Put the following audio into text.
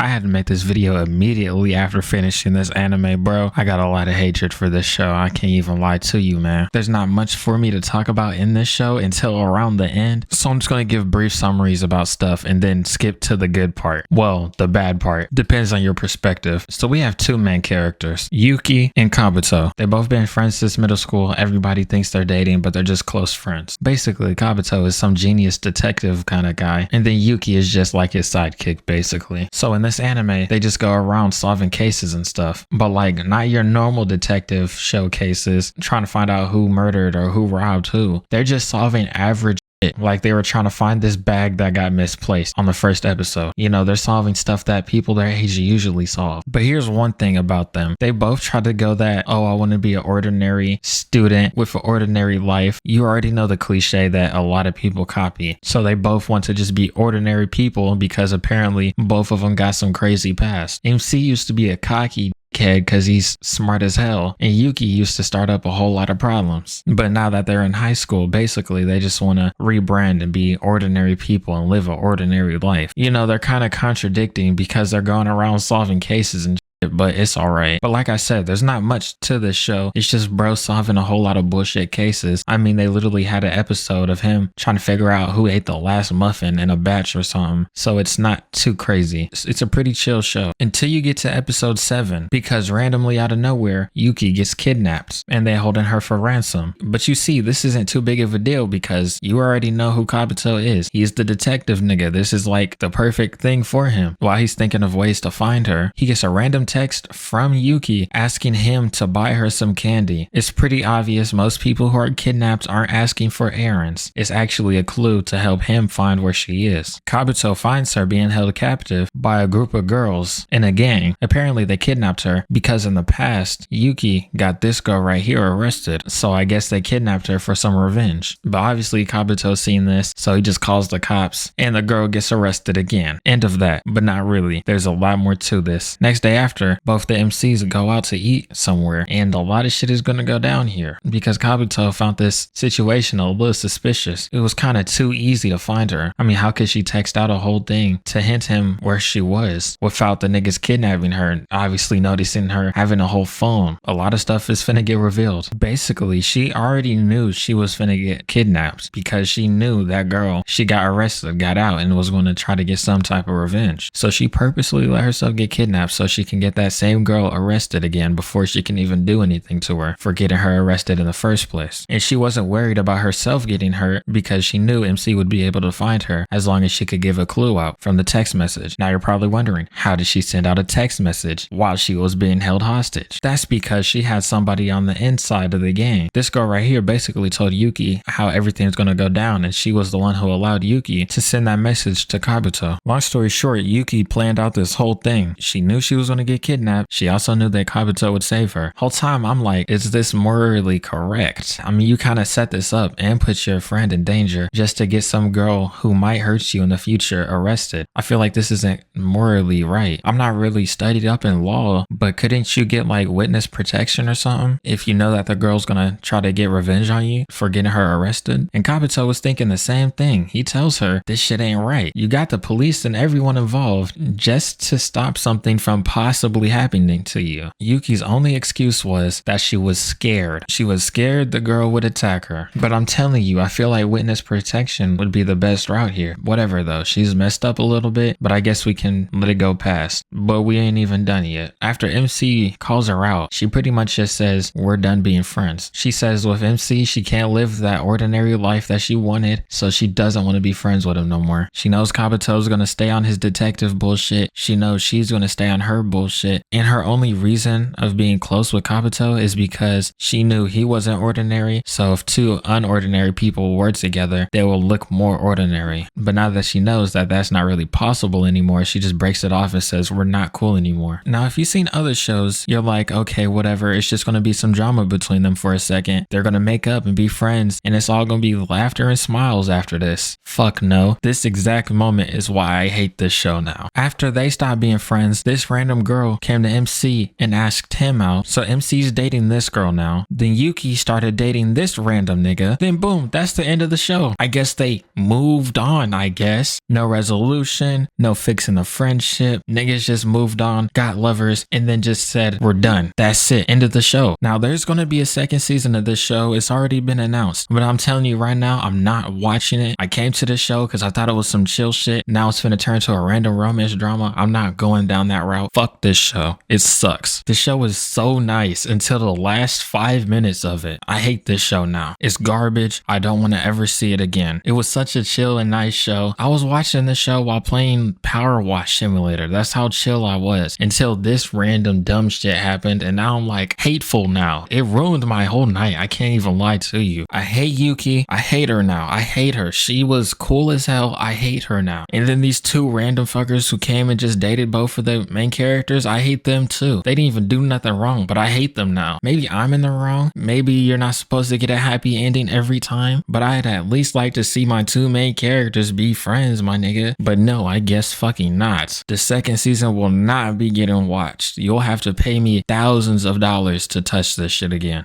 I had to make this video immediately after finishing this anime, bro. I got a lot of hatred for this show. I can't even lie to you, man. There's not much for me to talk about in this show until around the end. So I'm just going to give brief summaries about stuff and then skip to the good part. Well, the bad part. Depends on your perspective. So we have two main characters, Yuki and Kabuto. They've both been friends since middle school. Everybody thinks they're dating, but they're just close friends. Basically, Kabuto is some genius detective kind of guy, and then Yuki is just like his sidekick, basically. So in this anime, they just go around solving cases and stuff, but like not your normal detective show cases, trying to find out who murdered or who robbed who. They're just solving average shit. Like they were trying to find this bag that got misplaced on the first episode. You know, they're solving stuff that people their age usually solve. But here's one thing about them. They both try to go that, oh, I want to be an ordinary student with an ordinary life. You already know the cliche that a lot of people copy. So they both want to just be ordinary people because apparently both of them got some crazy past. MC used to be a cocky kid because he's smart as hell, and Yuki used to start up a whole lot of problems. But now that they're in high school, basically they just want to rebrand and be ordinary people and live an ordinary life. You know, they're kind of contradicting because they're going around solving cases and but it's alright. But like I said, there's not much to this show. It's just bro solving a whole lot of bullshit cases. I mean, they literally had an episode of him trying to figure out who ate the last muffin in a batch or something. So it's not too crazy. It's a pretty chill show until you get to episode 7, because randomly out of nowhere, Yuki gets kidnapped and they're holding her for ransom. But you see, this isn't too big of a deal because you already know who Kabuto is. He's the detective nigga. This is like the perfect thing for him. While he's thinking of ways to find her, he gets a random text from Yuki asking him to buy her some candy. It's pretty obvious most people who are kidnapped aren't asking for errands. It's actually a clue to help him find where she is. Kabuto finds her being held captive by a group of girls in a gang. Apparently they kidnapped her because in the past, Yuki got this girl right here arrested. So I guess they kidnapped her for some revenge. But obviously Kabuto's seen this, so he just calls the cops and the girl gets arrested again. End of that, but not really. There's a lot more to this. Next day after, both the MCs go out to eat somewhere, and a lot of shit is gonna go down here because Kabuto found this situation a little suspicious. It was kind of too easy to find her. I mean, how could she text out a whole thing to hint him where she was without the niggas kidnapping her and obviously noticing her having a whole phone? A lot of stuff is finna get revealed. Basically, she already knew she was finna get kidnapped because she knew that girl, she got arrested, got out, and was going to try to get some type of revenge. So she purposely let herself get kidnapped so she can get that same girl arrested again before she can even do anything to her for getting her arrested in the first place. And she wasn't worried about herself getting hurt because she knew MC would be able to find her as long as she could give a clue out from the text message. Now you're probably wondering, how did she send out a text message while she was being held hostage? That's because she had somebody on the inside of the gang. This girl right here basically told Yuki how everything's gonna go down, and she was the one who allowed Yuki to send that message to Kabuto. Long story short, Yuki planned out this whole thing. She knew she was gonna get kidnapped. She also knew that Kabuto would save her. Whole time I'm like, is this morally correct? I mean, you kind of set this up and put your friend in danger just to get some girl who might hurt you in the future arrested. I feel like this isn't morally right. I'm not really studied up in law, but couldn't you get like witness protection or something if you know that the girl's gonna try to get revenge on you for getting her arrested? And Kabuto was thinking the same thing. He tells her, this shit ain't right. You got the police and everyone involved just to stop something from possibly happening to you. Yuki's only excuse was that she was scared. She was scared the girl would attack her. But I'm telling you, I feel like witness protection would be the best route here. Whatever though, she's messed up a little bit, but I guess we can let it go past. But we ain't even done yet. After MC calls her out, she pretty much just says, we're done being friends. She says with MC, she can't live that ordinary life that she wanted, so she doesn't want to be friends with him no more. She knows Kabuto's gonna stay on his detective bullshit. She knows she's gonna stay on her bullshit. And her only reason of being close with Kabuto is because she knew he wasn't ordinary, so if two unordinary people were together, they will look more ordinary. But now that she knows that that's not really possible anymore, she just breaks it off and says, we're not cool anymore. Now, if you've seen other shows, you're like, okay, whatever, it's just gonna be some drama between them for a second. They're gonna make up and be friends, and it's all gonna be laughter and smiles after this. Fuck no. This exact moment is why I hate this show now. After they stop being friends, this random girl girl came to MC and asked him out. So MC's dating this girl now. Then Yuki started dating this random nigga. Then boom, that's the end of the show. I guess they moved on, I guess. No resolution, no fixing the friendship. Niggas just moved on, got lovers, and then just said, we're done. That's it. End of the show. Now there's gonna be a second season of this show. It's already been announced. But I'm telling you right now, I'm not watching it. I came to this show because I thought it was some chill shit. Now it's finna turn to a random romance drama. I'm not going down that route. Fuck this show. It sucks. The show is so nice until the last 5 minutes of it. I hate this show now. It's garbage. I don't want to ever see it again. It was such a chill and nice show. I was watching this show while playing Power Wash Simulator. That's how chill I was until this random dumb shit happened, and now I'm like hateful now. It ruined my whole night. I can't even lie to you. I hate Yuki. I hate her now. I hate her. She was cool as hell. I hate her now. And then these two random fuckers who came and just dated both of the main characters, I hate them too. They didn't even do nothing wrong, but I hate them now. Maybe I'm in the wrong. Maybe you're not supposed to get a happy ending every time, but I'd at least like to see my two main characters be friends, my nigga. But no, I guess fucking not. The second season will not be getting watched. You'll have to pay me thousands of dollars to touch this shit again.